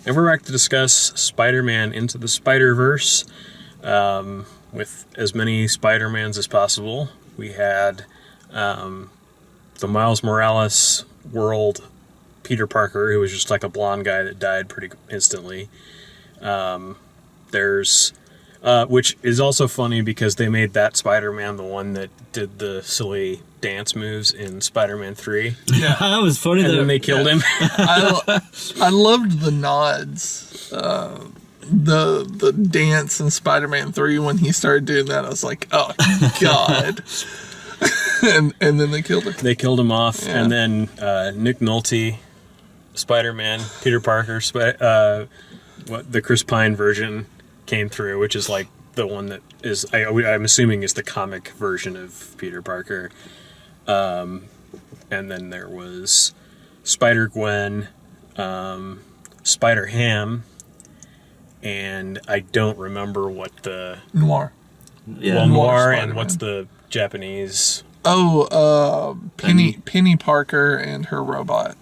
And we're back to discuss Spider-Man Into the Spider-Verse with as many Spider-Mans as possible. We had the Miles Morales world Peter Parker, who was just like a blonde guy that died pretty instantly. There's... which is also funny because they made that Spider-Man the one that did the silly dance moves in Spider-Man 3. Yeah, that was funny. And then they killed him. I loved the nods. The dance in Spider-Man 3 when he started doing that. I was like, oh, God. and then they killed him. They killed him off. Yeah. And then Nick Nolte, Spider-Man, Peter Parker, the Chris Pine version came through, which is like the one that is, I'm assuming, is the comic version of Peter Parker. And then there was Spider-Gwen, Spider-Ham, and I don't remember what the... Noir. Yeah. Noir, and Spider-Man. what's the Japanese... Penny Parker and her robot.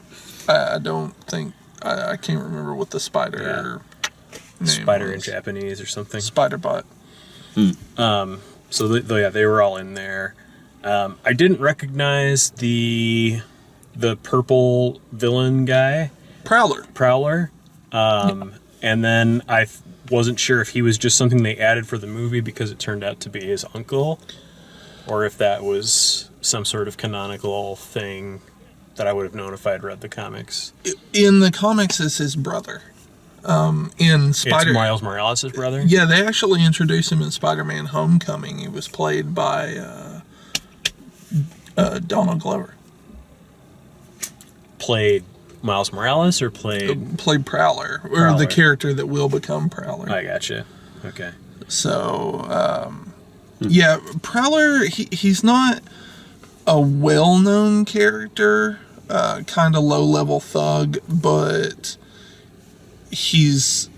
I don't think... I can't remember what the spider... name Spider in was. Japanese or something. Spider-Bot. So they were all in there. I didn't recognize the purple villain guy, Prowler. and then I wasn't sure if he was just something they added for the movie because it turned out to be his uncle, or if that was some sort of canonical thing that I would have known if I'd read the comics. In the comics, it's his brother. In Spider... It's Miles Morales' brother? Yeah, they actually introduced him in Spider-Man Homecoming. He was played by Donald Glover. Played Miles Morales or played... Played Prowler, or Prowler. the character that will become Prowler. I gotcha. Okay. So, yeah, Prowler, he's not a well-known character, kind of low-level thug, but he's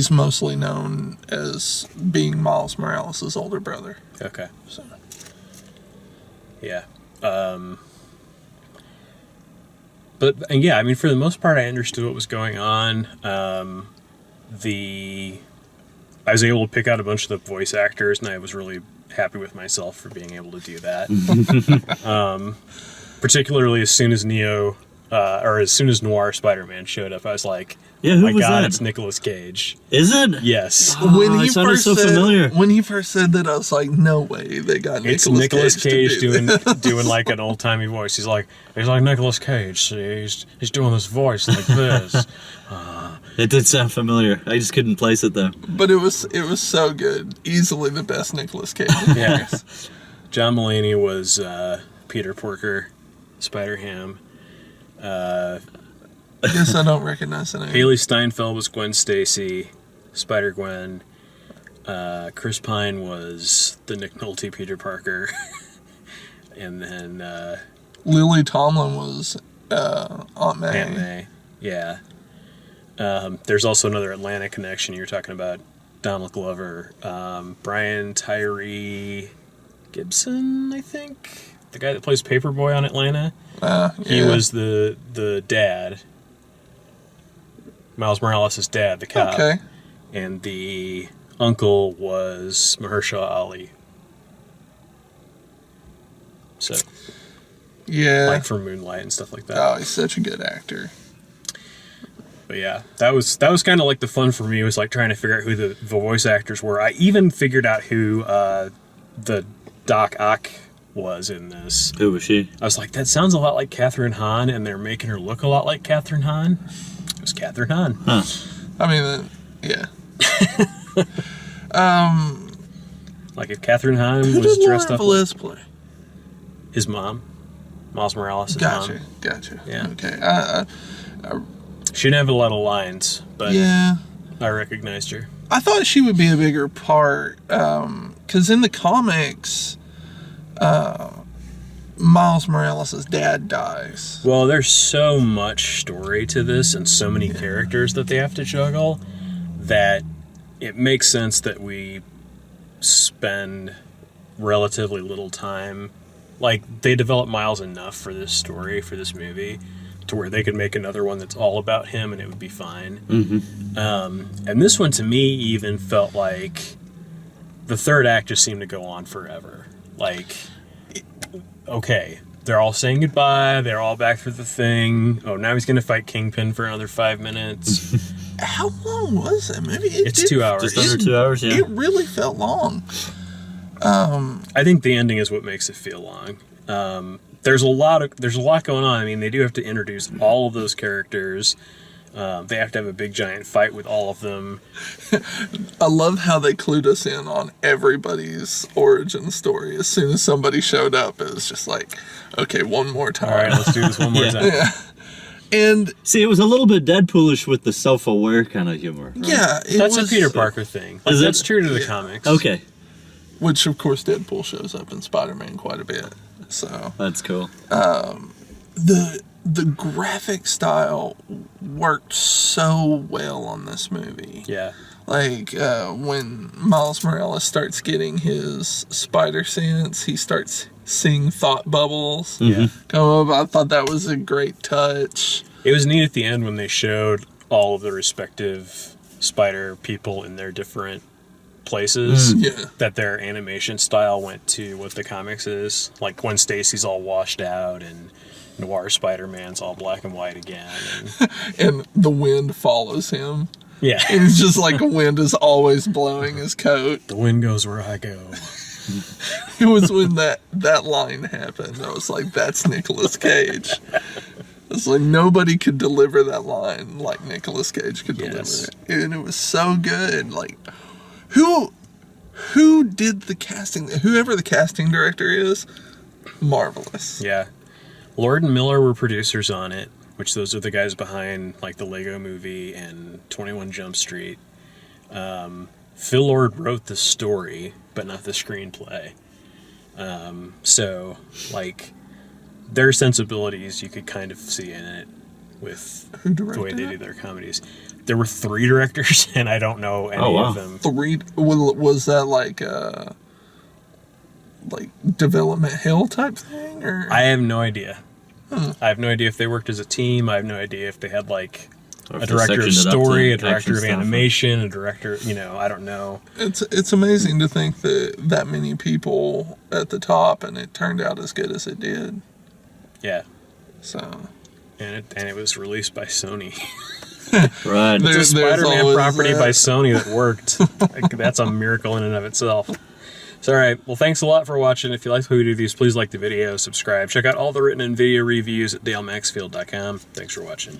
mostly known as being Miles Morales' older brother. Okay. So. Yeah. And yeah, I mean, for the most part, I understood what was going on. I was able to pick out a bunch of the voice actors, and I was really happy with myself for being able to do that. Particularly as soon as as soon as Noir Spider-Man showed up, I was like, Yeah, who my was God, that? it's Nicolas Cage. Is it? Yes. It sounded so familiar. When he first said that, I was like, no way, they got It's Nicolas Nicolas Cage Cage to do this. doing like an old timey voice. He's like Nicolas Cage. See, he's doing this voice like this. It did sound familiar. I just couldn't place it though. But it was so good. Easily the best Nicolas Cage. Yeah. John Mulaney was Peter Porker, Spider-Ham. I guess I don't recognize the name. Haley Steinfeld was Gwen Stacy, Spider-Gwen. Chris Pine was the Nick Nolte Peter Parker. And then Lily Tomlin was Aunt May. Aunt May. Yeah. There's also another Atlanta connection. You're talking about Donald Glover. Brian Tyree Gibson, I think? The guy that plays Paperboy on Atlanta. He Yeah. was the dad. Miles Morales' dad, the cop. Okay. And the uncle was Mahershala Ali. So, Yeah. like from Moonlight and stuff like that. Oh, he's such a good actor. But yeah, that was kind of like the fun for me, was like trying to figure out who the voice actors were. I even figured out who the Doc Ock was in this. Who was she? I was like, that sounds a lot like Catherine Hahn, and they're making her look a lot like Catherine Hahn. It was Catherine Hahn. Huh. I mean, yeah. Like if Catherine Hahn Who was did dressed Lauren up Velez play? his mom, Miles Morales' Gotcha. mom. Gotcha. Yeah. Okay. She didn't have a lot of lines, but Yeah. I recognized her. I thought she would be a bigger part, because in the comics, Miles Morales' dad dies. Well, there's so much story to this and so many characters that they have to juggle that it makes sense that we spend relatively little time. Like, they develop Miles enough for this story, for this movie, to where they could make another one that's all about him and it would be fine. And this one to me even felt like the third act just seemed to go on forever. Like, okay, they're all saying goodbye, they're all back for the thing. Oh, now he's going to fight Kingpin for another 5 minutes. How long was that movie? It's 2 hours. Just under 2 hours, yeah. It really felt long. I think the ending is what makes it feel long. There's a lot going on. I mean, they do have to introduce all of those characters. They have to have a big giant fight with all of them. I love how they clued us in on everybody's origin story. As soon as somebody showed up, it was just like, okay, one more time. All right, let's do this one more time. Yeah. And See, it was a little bit Deadpoolish with the self-aware kind of humor. Right? yeah, it That's was, a Peter Parker thing. Like, Is it? that's true to the comics. Okay, which of course Deadpool shows up in Spider-Man quite a bit. So that's cool. the graphic style worked so well on this movie. Yeah. Like when Miles Morales starts getting his spider sense, he starts seeing thought bubbles Yeah. come up. I thought that was a great touch. It was neat at the end when they showed all of the respective spider people in their different places. Yeah. That their animation style went to what the comics is. Like when Stacy's all washed out and Noir Spider-Man's all black and white again. And, And the wind follows him. yeah. And it's just like a wind is always blowing his coat. The wind goes where I go. It was when that line happened. I was like, that's Nicolas Cage. It's like nobody could deliver that line like Nicolas Cage could deliver Yes. it. And it was so good. Like who did the casting? Whoever the casting director is, marvelous. Yeah. Lord and Miller were producers on it, which those are the guys behind like the Lego Movie and 21 Jump Street. Phil Lord wrote the story, but not the screenplay. So, like, their sensibilities you could kind of see in it with Who the way directed they it? do their comedies. There were 3 directors, and I don't know any Oh, wow. of them. Was that like Development Hell type thing? Or I have no idea. I have no idea if they worked as a team. I have no idea if they had like Or if a they director of sectioned it up to story, a action director of stuff. animation, a director, I don't know. It's amazing to think that many people at the top and it turned out as good as it did. Yeah. So And it was released by Sony. Right. There- It's a there's Spider-Man always property that. by Sony that worked. Like, that's a miracle in and of itself. So, all right. Well, thanks a lot for watching. If you like the way we do these, please like the video, subscribe. Check out all the written and video reviews at dalemaxfield.com. Thanks for watching.